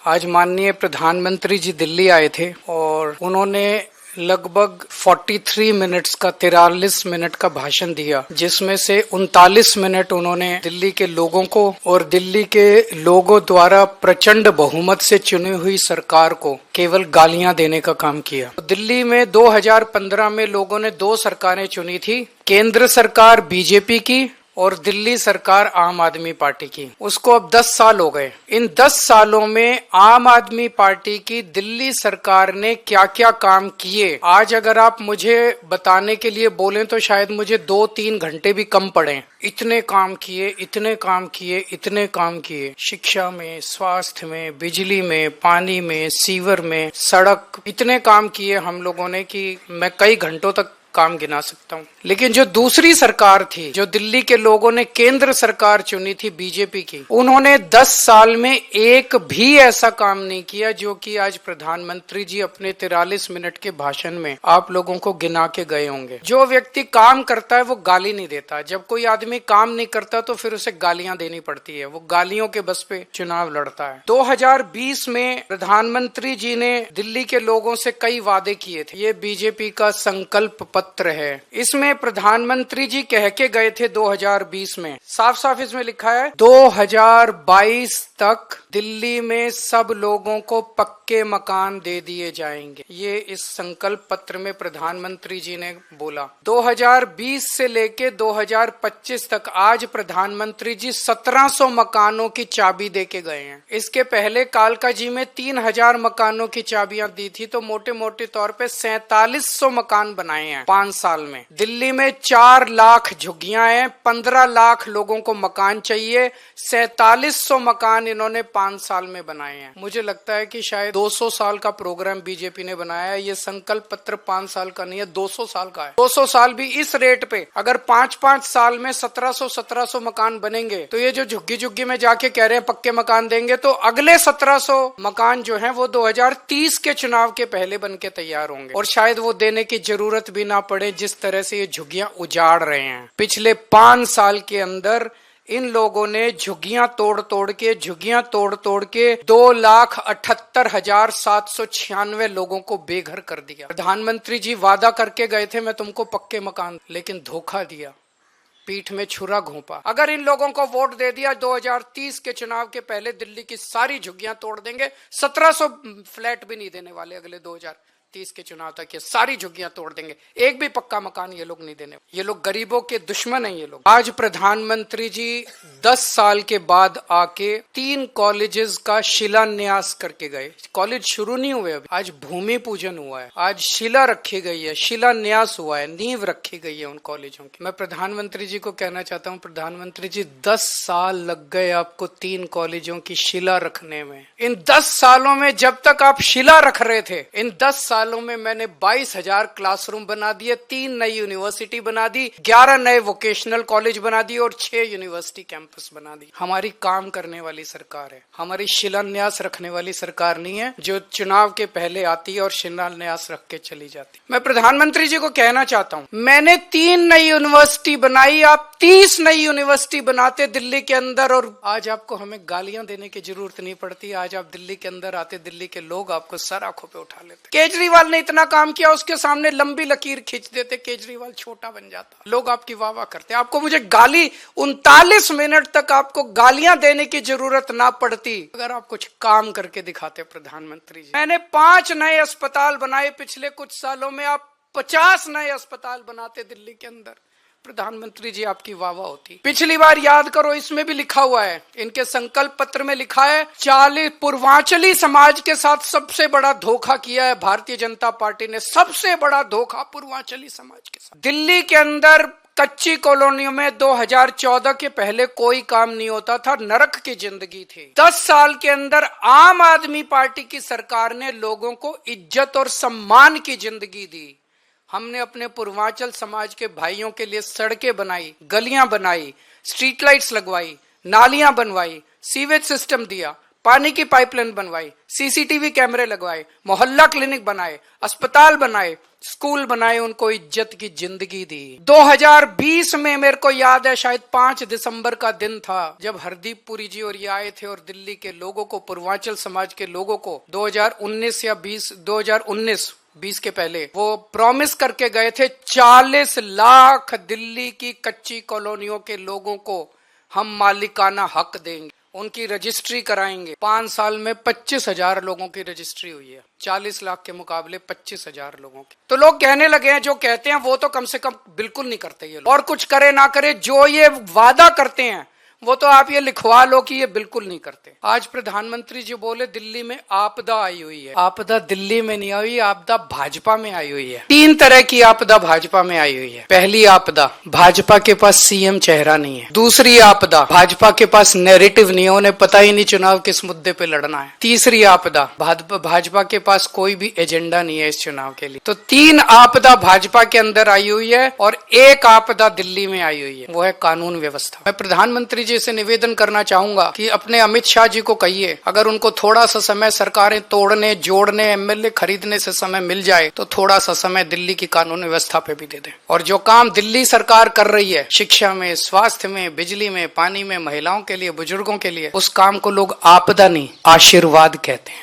आज माननीय प्रधानमंत्री जी दिल्ली आए थे और उन्होंने लगभग 43 मिनट्स का 43 मिनट का भाषण दिया, जिसमें से 39 मिनट उन्होंने दिल्ली के लोगों को और दिल्ली के लोगों द्वारा प्रचंड बहुमत से चुनी हुई सरकार को केवल गालियां देने का काम किया। दिल्ली में 2015 में लोगों ने दो सरकारें चुनी थी, केंद्र सरकार बीजेपी की और दिल्ली सरकार आम आदमी पार्टी की। उसको अब 10 साल हो गए। इन 10 सालों में आम आदमी पार्टी की दिल्ली सरकार ने क्या क्या काम किए, आज अगर आप मुझे बताने के लिए बोलें तो शायद मुझे 2-3 घंटे भी कम पड़े। इतने काम किए, इतने काम किए, इतने काम किए। शिक्षा में, स्वास्थ्य में, बिजली में, पानी में, सीवर में, सड़क, इतने काम किए हम लोगों ने कि मैं कई घंटों तक काम गिना सकता हूँ। लेकिन जो दूसरी सरकार थी, जो दिल्ली के लोगों ने केंद्र सरकार चुनी थी बीजेपी की, उन्होंने 10 साल में एक भी ऐसा काम नहीं किया जो कि आज प्रधानमंत्री जी अपने 43 मिनट के भाषण में आप लोगों को गिना के गए होंगे। जो व्यक्ति काम करता है वो गाली नहीं देता, जब कोई आदमी काम नहीं करता तो फिर उसे गालियां देनी पड़ती है, वो गालियों के बस पे चुनाव लड़ता है। 2020 में प्रधानमंत्री जी ने दिल्ली के लोगों से कई वादे किए थे, ये बीजेपी का संकल्प पत्र है। इसमें प्रधानमंत्री जी कह के गए थे 2020 में, साफ साफ इसमें लिखा है 2022 तक दिल्ली में सब लोगों को पक्के मकान दे दिए जाएंगे। ये इस संकल्प पत्र में प्रधानमंत्री जी ने बोला। 2020 से लेके 2025 तक आज प्रधानमंत्री जी 1700 मकानों की चाबी दे के गए हैं। इसके पहले कालका जी में 3000 मकानों की चाबियां दी थी, तो मोटे मोटे तौर पे 4700 मकान बनाए हैं 5 साल में। दिल्ली में 4 लाख झुग्गियां हैं, 15 लाख लोगों को मकान चाहिए, 4700 मकान इन्होंने 5 साल में बनाए हैं। मुझे लगता है कि शायद 200 साल का प्रोग्राम बीजेपी ने बनाया है। ये संकल्प पत्र 5 साल का नहीं है, 200 साल का है। 200 साल भी इस रेट पे अगर 5-5 साल में 1700 मकान बनेंगे, तो ये जो झुग्गी झुग्गी में जाके कह रहे हैं पक्के मकान देंगे, तो अगले 1700 मकान जो है वो 2030 के चुनाव के पहले बन के तैयार होंगे और शायद वो देने की जरूरत भी ना पड़े, जिस तरह से ये झुग्गियां उजाड़ रहे हैं। पिछले 5 साल के अंदर इन लोगों ने झुग्गियां तोड़ तोड़ के 2,78,796 लोगों को बेघर कर दिया। प्रधानमंत्री जी वादा करके गए थे मैं तुमको पक्के मकान, लेकिन धोखा दिया, पीठ में छुरा घोंपा। अगर इन लोगों को वोट दे दिया 2030 के चुनाव के पहले दिल्ली की सारी झुग्गियां तोड़ देंगे। 1700 फ्लैट भी नहीं देने वाले अगले 2030 के चुनाव तक, ये सारी झुग्गियां तोड़ देंगे। एक भी पक्का मकान ये लोग नहीं देने। ये लोग गरीबों के दुश्मन हैं ये लोग। आज प्रधानमंत्री जी 10 साल के बाद आके 3 कॉलेजेस का शिलान्यास करके गए। कॉलेज शुरू नहीं हुए अभी, आज भूमि पूजन हुआ है, आज शिला रखी गई है, शिलान्यास हुआ है, नींव रखी गई है उन कॉलेजों की। मैं प्रधानमंत्री जी को कहना चाहता हूँ, प्रधानमंत्री जी 10 साल लग गए आपको 3 कॉलेजों की शिला रखने में। इन 10 सालों में जब तक आप शिला रख रहे थे, इन 10 सालों में मैंने 22,000 क्लासरूम बना दिए, 3 नई यूनिवर्सिटी बना दी, 11 नए वोकेशनल कॉलेज बना दिए और 6 यूनिवर्सिटी कैंपस बना दी। हमारी काम करने वाली सरकार है, हमारी शिलान्यास रखने वाली सरकार नहीं है जो चुनाव के पहले आती है और शिलान्यास रख के चली जाती। मैं प्रधानमंत्री जी को कहना चाहता हूँ, मैंने 3 नई यूनिवर्सिटी बनाई, आप 30 नई यूनिवर्सिटी बनाते दिल्ली के अंदर, और आज आपको हमें गालियां देने की जरूरत नहीं पड़ती। आज आप दिल्ली के अंदर आते, दिल्ली के लोग आपको सर आंखों पे उठा लेते। केजरीवाल ने इतना काम किया, उसके सामने लंबी लकीर खींच देते, केजरीवाल छोटा बन जाता, लोग आपकी वाह वाह करते। आपको मुझे गाली 39 मिनट तक आपको गालियां देने की जरूरत ना पड़ती अगर आप कुछ काम करके दिखाते। प्रधानमंत्री जी, मैंने 5 नए अस्पताल बनाए पिछले कुछ सालों में, आप 50 नए अस्पताल बनाते दिल्ली के अंदर। प्रधानमंत्री जी आपकी वाह वाह होती। पिछली बार याद करो, इसमें भी लिखा हुआ है, इनके संकल्प पत्र में लिखा है 40 पूर्वांचली समाज के साथ सबसे बड़ा धोखा किया है भारतीय जनता पार्टी ने। सबसे बड़ा धोखा पूर्वांचली समाज के साथ। दिल्ली के अंदर कच्ची कॉलोनियों में 2014 के पहले कोई काम नहीं होता था, नरक की जिंदगी थी। 10 साल के अंदर आम आदमी पार्टी की सरकार ने लोगों को इज्जत और सम्मान की जिंदगी दी। हमने अपने पूर्वांचल समाज के भाइयों के लिए सड़कें बनाई, गलियां बनाई, स्ट्रीट लाइट्स लगवाई, नालियां बनवाई, सीवेज सिस्टम दिया, पानी की पाइपलाइन बनवाई, सीसीटीवी कैमरे लगवाए, मोहल्ला क्लिनिक बनाए, अस्पताल बनाए, स्कूल बनाए, उनको इज्जत की जिंदगी दी। 2020 में मेरे को याद है शायद 5 दिसंबर का दिन था जब हरदीप पुरी जी और ये आए थे और दिल्ली के लोगों को, पूर्वांचल समाज के लोगों को 2019 या 2020 के पहले वो प्रॉमिस करके गए थे 40 लाख दिल्ली की कच्ची कॉलोनियों के लोगों को हम मालिकाना हक देंगे, उनकी रजिस्ट्री कराएंगे। 5 साल में 25,000 लोगों की रजिस्ट्री हुई है, 40 लाख के मुकाबले 25,000 लोगों की। तो लोग कहने लगे हैं, जो कहते हैं वो तो कम से कम बिल्कुल नहीं करते ये लोग। और कुछ करे ना करे, जो ये वादा करते हैं वो तो आप ये लिखवा लो कि ये बिल्कुल नहीं करते। आज प्रधानमंत्री जी बोले दिल्ली में आपदा आई हुई है। आपदा दिल्ली में नहीं आई, आपदा भाजपा में आई हुई है। 3 तरह की आपदा भाजपा में आई हुई है। पहली आपदा, भाजपा के पास सीएम चेहरा नहीं है। दूसरी आपदा, भाजपा के पास नैरेटिव नहीं है, उन्हें पता ही नहीं चुनाव किस मुद्दे पे लड़ना है। तीसरी आपदा, भाजपा के पास कोई भी एजेंडा नहीं है इस चुनाव के लिए। तो 3 आपदा भाजपा के अंदर आई हुई है और एक आपदा दिल्ली में आई हुई है, वो है कानून व्यवस्था। मैं प्रधानमंत्री जी से निवेदन करना चाहूंगा कि अपने अमित शाह जी को कहिए, अगर उनको थोड़ा सा समय सरकारें तोड़ने, जोड़ने, एमएलए खरीदने से समय मिल जाए तो थोड़ा सा समय दिल्ली की कानून व्यवस्था पे भी दे दें। और जो काम दिल्ली सरकार कर रही है शिक्षा में, स्वास्थ्य में, बिजली में, पानी में, महिलाओं के लिए, बुजुर्गों के लिए, उस काम को लोग आपदा नहीं आशीर्वाद कहते हैं।